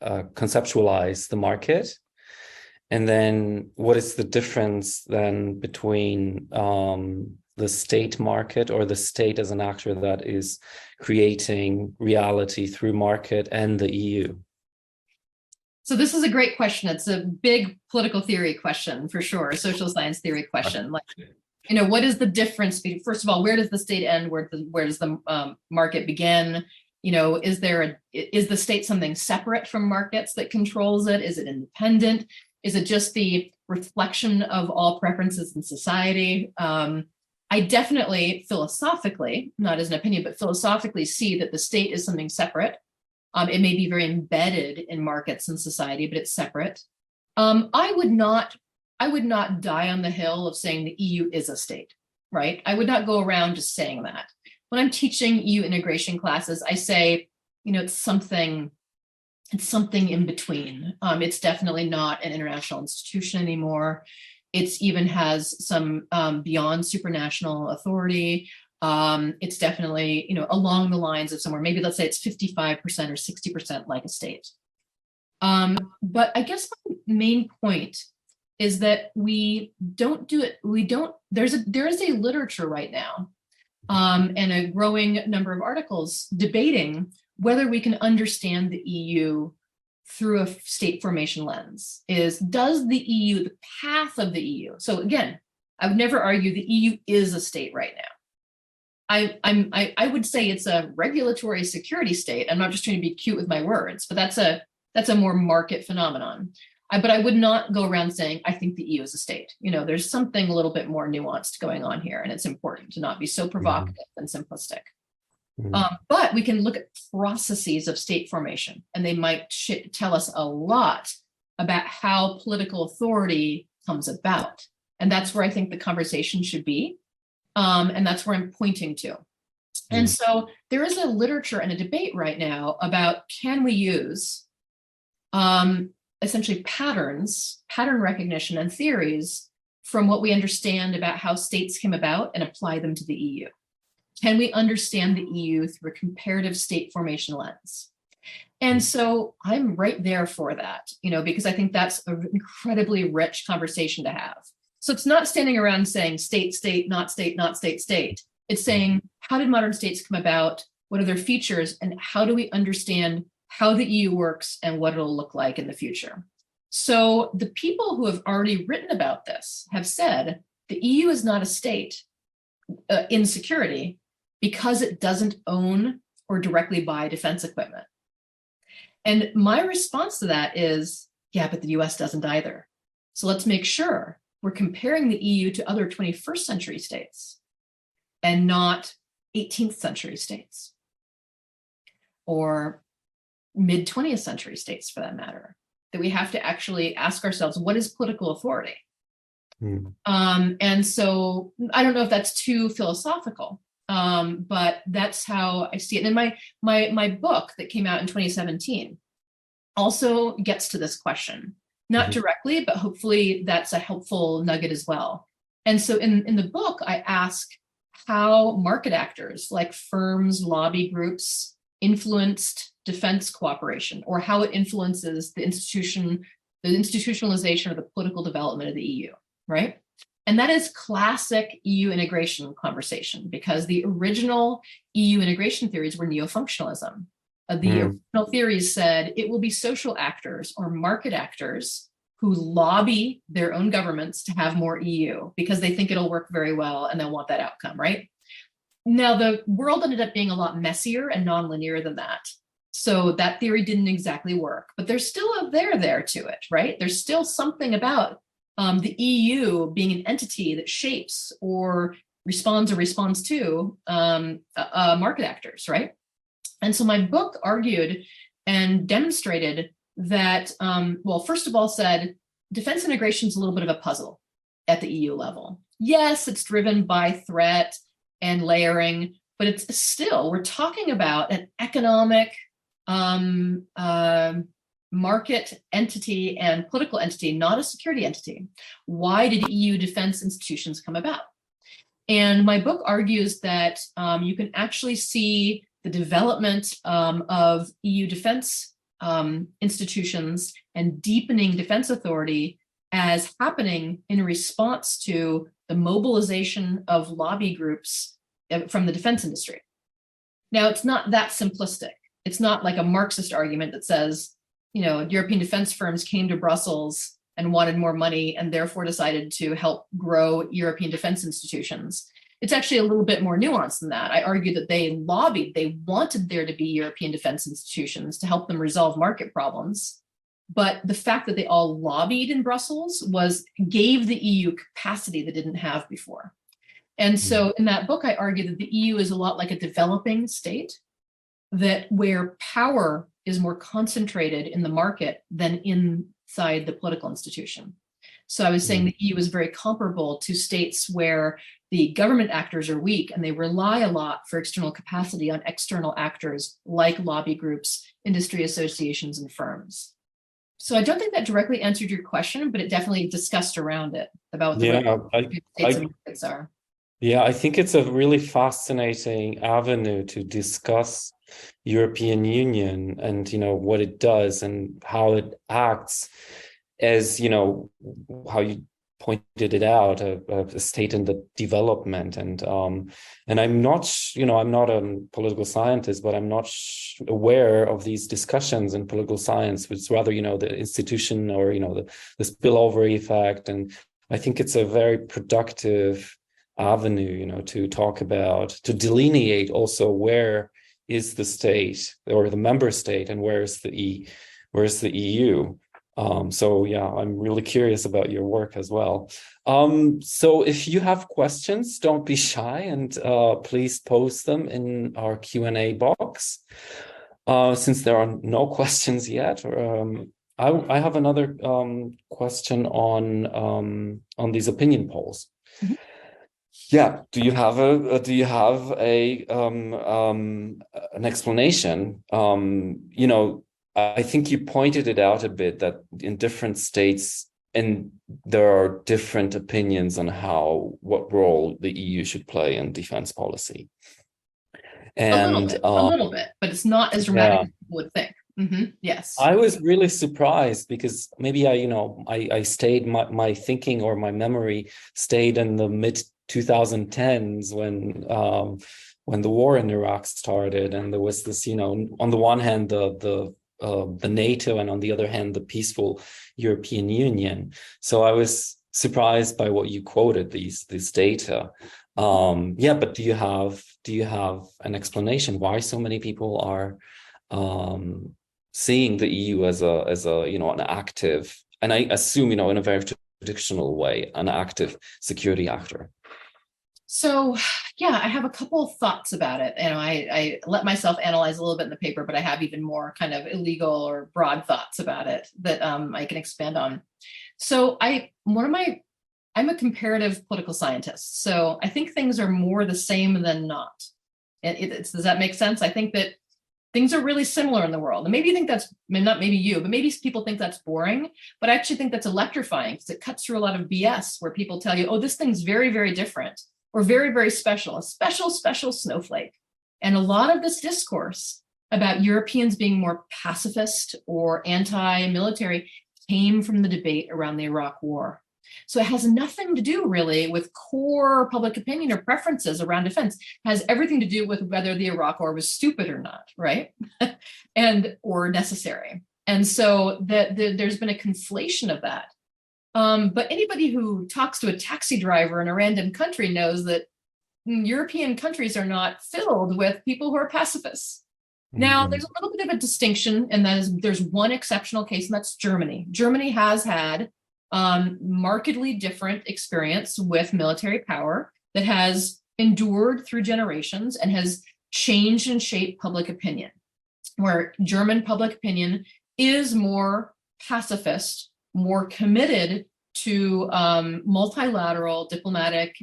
conceptualize the market, and then what is the difference then between the state market, or the state as an actor that is creating reality through market and the EU? So this is a great question. It's a big political theory question for sure, a social science theory question. Like, what is the difference between, first of all, where does the state end? Where does the market begin? Is the state something separate from markets that controls it? Is it independent? Is it just the reflection of all preferences in society? I definitely philosophically, not as an opinion, but philosophically see that the state is something separate. It may be very embedded in markets and society, but it's separate. I would not die on the hill of saying the EU is a state, right? I would not go around just saying that. When I'm teaching EU integration classes, I say, it's something in between. It's definitely not an international institution anymore. It's even has some beyond supranational authority. It's definitely, along the lines of somewhere, maybe let's say it's 55% or 60% like a state. But I guess my main point is that we don't do it. There is a literature right now and a growing number of articles debating whether we can understand the EU through a state formation lens. Does the EU, the path of the EU? So again, I would never argue the EU is a state right now. I would say it's a regulatory security state. I'm not just trying to be cute with my words, but that's a more market phenomenon. But I would not go around saying, I think the EU is a state. There's something a little bit more nuanced going on here, and it's important to not be so provocative and simplistic. But we can look at processes of state formation, and they might tell us a lot about how political authority comes about. And that's where I think the conversation should be. And that's where I'm pointing to. And so there is a literature and a debate right now about, can we use essentially pattern recognition and theories from what we understand about how states came about and apply them to the EU? Can we understand the EU through a comparative state formation lens? And so I'm right there for that, because I think that's an incredibly rich conversation to have. So it's not standing around saying state, state, not state, not state, state. It's saying, how did modern states come about? What are their features? And how do we understand how the EU works and what it'll look like in the future? So the people who have already written about this have said the EU is not a state in security because it doesn't own or directly buy defense equipment. And my response to that is, yeah, but the US doesn't either. So let's make sure we're comparing the EU to other 21st century states and not 18th century states or mid 20th century states for that matter, that we have to actually ask ourselves, what is political authority? And so I don't know if that's too philosophical, but that's how I see it. And my book that came out in 2017 also gets to this question. Not directly, but hopefully that's a helpful nugget as well. And so in the book, I ask how market actors like firms, lobby groups influenced defense cooperation, or how it influences the institutionalization or the political development of the EU, right? And that is classic EU integration conversation, because the original EU integration theories were neo-functionalism. The original theories said it will be social actors or market actors who lobby their own governments to have more EU because they think it'll work very well and they'll want that outcome, right? Now, the world ended up being a lot messier and nonlinear than that. So that theory didn't exactly work, but there's still a there to it, right? There's still something about the EU being an entity that shapes or responds to market actors, right? And so my book argued and demonstrated that, well, first of all said, defense integration is a little bit of a puzzle at the EU level. Yes, it's driven by threat and layering, but it's still, we're talking about an economic market entity and political entity, not a security entity. Why did EU defense institutions come about? And my book argues that you can actually see the development of EU defense institutions and deepening defense authority as happening in response to the mobilization of lobby groups from the defense industry. Now, it's not that simplistic. It's not like a Marxist argument that says, you know, European defense firms came to Brussels and wanted more money and therefore decided to help grow European defense institutions. It's actually a little bit more nuanced than that. I argue that they lobbied, they wanted there to be European defense institutions to help them resolve market problems. But the fact that they all lobbied in Brussels gave the EU capacity they didn't have before. And so in that book, I argue that the EU is a lot like a developing state, that where power is more concentrated in the market than inside the political institution. So I was saying the EU is very comparable to states where the government actors are weak and they rely a lot for external capacity on external actors like lobby groups, industry associations, and firms. So I don't think that directly answered your question, but it definitely discussed around it about what the states and markets are. Yeah, I think it's a really fascinating avenue to discuss European Union and, you know, what it does and how it acts as, you know, how you pointed it out, a state in the development. And I'm not, you know, I'm not a political scientist, but I'm not aware of these discussions in political science, which is rather, you know, the institution or, you know, the spillover effect. And I think it's a very productive avenue, you know, to talk about, to delineate also where is the state or the member state and where's the EU. So yeah, I'm really curious about your work as well. So if you have questions, don't be shy and please post them in our Q&A box. Since there are no questions yet, I have another question on these opinion polls. Mm-hmm. Yeah, do you have an explanation? You know, I think you pointed it out a bit that in different states, and there are different opinions on what role the EU should play in defense policy. And a little bit, but it's not as dramatic as people would think. Mm-hmm. Yes, I was really surprised because maybe I stayed my thinking or my memory stayed in the mid 2010s when the war in Iraq started, and there was this, you know, on the one hand the NATO, and on the other hand the peaceful European Union. So I was surprised by what you quoted, these data. Yeah, but do you have an explanation why so many people are seeing the EU as a you know, an active, and I assume, you know, in a very traditional way, an active security actor? So, yeah, I have a couple of thoughts about it. You know, I let myself analyze a little bit in the paper, but I have even more kind of illegal or broad thoughts about it that I can expand on. So I'm a comparative political scientist. So I think things are more the same than not. Does that make sense? I think that things are really similar in the world. And maybe you think that's, not maybe you, but maybe people think that's boring, but I actually think that's electrifying because it cuts through a lot of BS where people tell you, oh, this thing's very, very different. Or very, very special, a special snowflake. And a lot of this discourse about Europeans being more pacifist or anti-military came from the debate around the Iraq War. So it has nothing to do really with core public opinion or preferences around defense. It has everything to do with whether the Iraq War was stupid or not, right? or necessary. And so there's been a conflation of that. But anybody who talks to a taxi driver in a random country knows that European countries are not filled with people who are pacifists. Mm-hmm. Now, there's a little bit of a distinction, and that is there's one exceptional case, and that's Germany. Germany has had markedly different experience with military power that has endured through generations and has changed and shaped public opinion, where German public opinion is more pacifist, more committed to multilateral diplomatic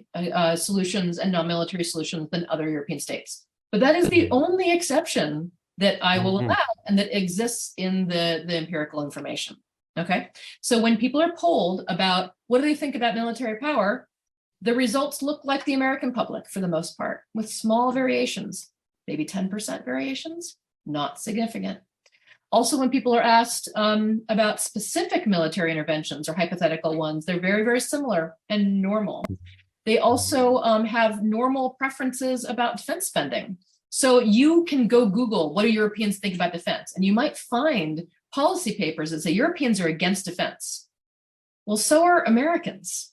solutions and non-military solutions than other European states. But that is the only exception that I will allow and that exists in the empirical information. Okay, so when people are polled about what do they think about military power, the results look like the American public for the most part, with small variations, maybe 10% variations, not significant. Also, when people are asked about specific military interventions or hypothetical ones, they're very, very similar and normal. They also have normal preferences about defense spending. So you can go Google, what do Europeans think about defense? And you might find policy papers that say Europeans are against defense. Well, so are Americans.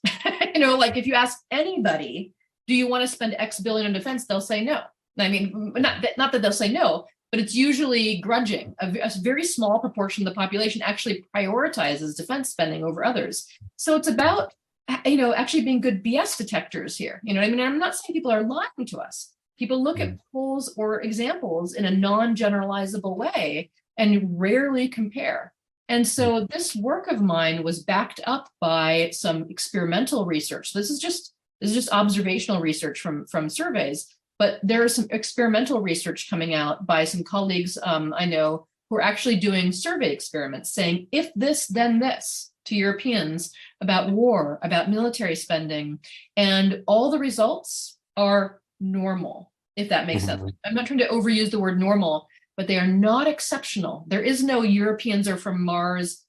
You know, like if you ask anybody, do you want to spend X billion on defense? They'll say no. I mean, not that they'll say no, but it's usually grudging. A very small proportion of the population actually prioritizes defense spending over others. So it's about, you know, actually being good BS detectors here. You know what I mean? I'm not saying people are lying to us. People look at polls or examples in a non-generalizable way and rarely compare. And so this work of mine was backed up by some experimental research. This is just observational research from surveys, but there is some experimental research coming out by some colleagues I know who are actually doing survey experiments saying, if this, then this, to Europeans about war, about military spending, and all the results are normal, if that makes sense. I'm not trying to overuse the word normal, but they are not exceptional. There is no Europeans are from Mars.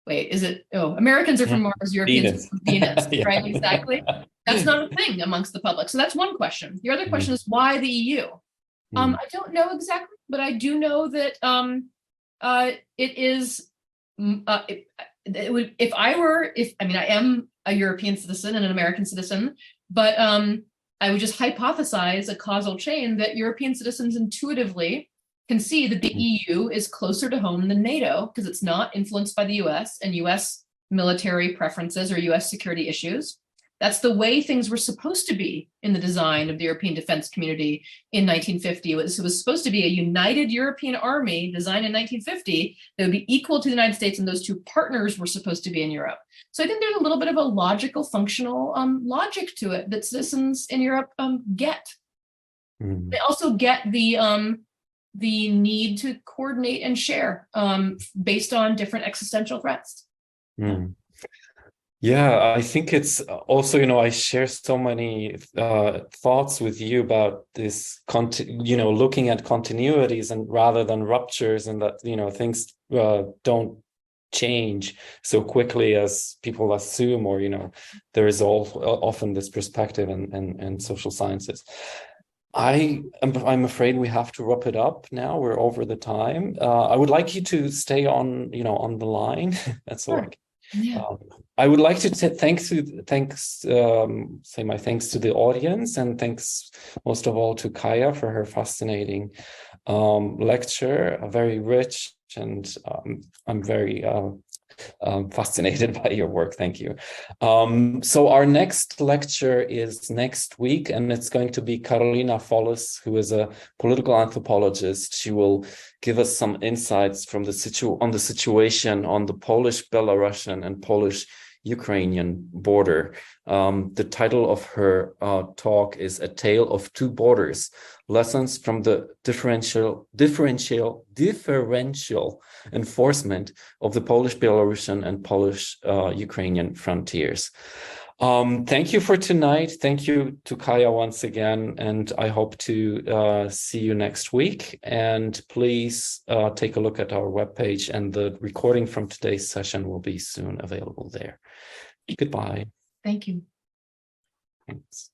Wait, is it? Oh, Americans are from Mars, Europeans are from Venus, yeah. Right? Exactly. That's not a thing amongst the public. So that's one question. The other question is why the EU? I don't know exactly, but I do know that it is. I am a European citizen and an American citizen, but I would just hypothesize a causal chain that European citizens intuitively can see that the EU is closer to home than NATO because it's not influenced by the US and US military preferences or US security issues. That's the way things were supposed to be in the design of the European defense community in 1950. It was supposed to be a united European army designed in 1950 that would be equal to the United States, and those two partners were supposed to be in Europe. So I think there's a little bit of a logical, functional logic to it that citizens in Europe get. They also get the need to coordinate and share based on different existential threats. Yeah, I think it's also, I share so many thoughts with you about this, looking at continuities and rather than ruptures, and that, things don't change so quickly as people assume, or, there is often this perspective in social sciences. I'm afraid we have to wrap it up now. We're over the time. I would like you to stay on the line. That's all right. Yeah. I would like to say my thanks to the audience, and thanks most of all to Kaya for her fascinating lecture, very rich, and I'm very fascinated by your work. Thank you. So our next lecture is next week, and it's going to be Karolina Follis, who is a political anthropologist. She will give us some insights from the situation on the Polish-Belarusian and Polish-Ukrainian border. The title of her talk is A Tale of Two Borders: Lessons from the differential enforcement of the Polish-Belarusian and Polish-Ukrainian frontiers. Thank you for tonight. Thank you to Kaya once again, and I hope to see you next week. And please take a look at our webpage, and the recording from today's session will be soon available there. Goodbye. Thank you. Thanks.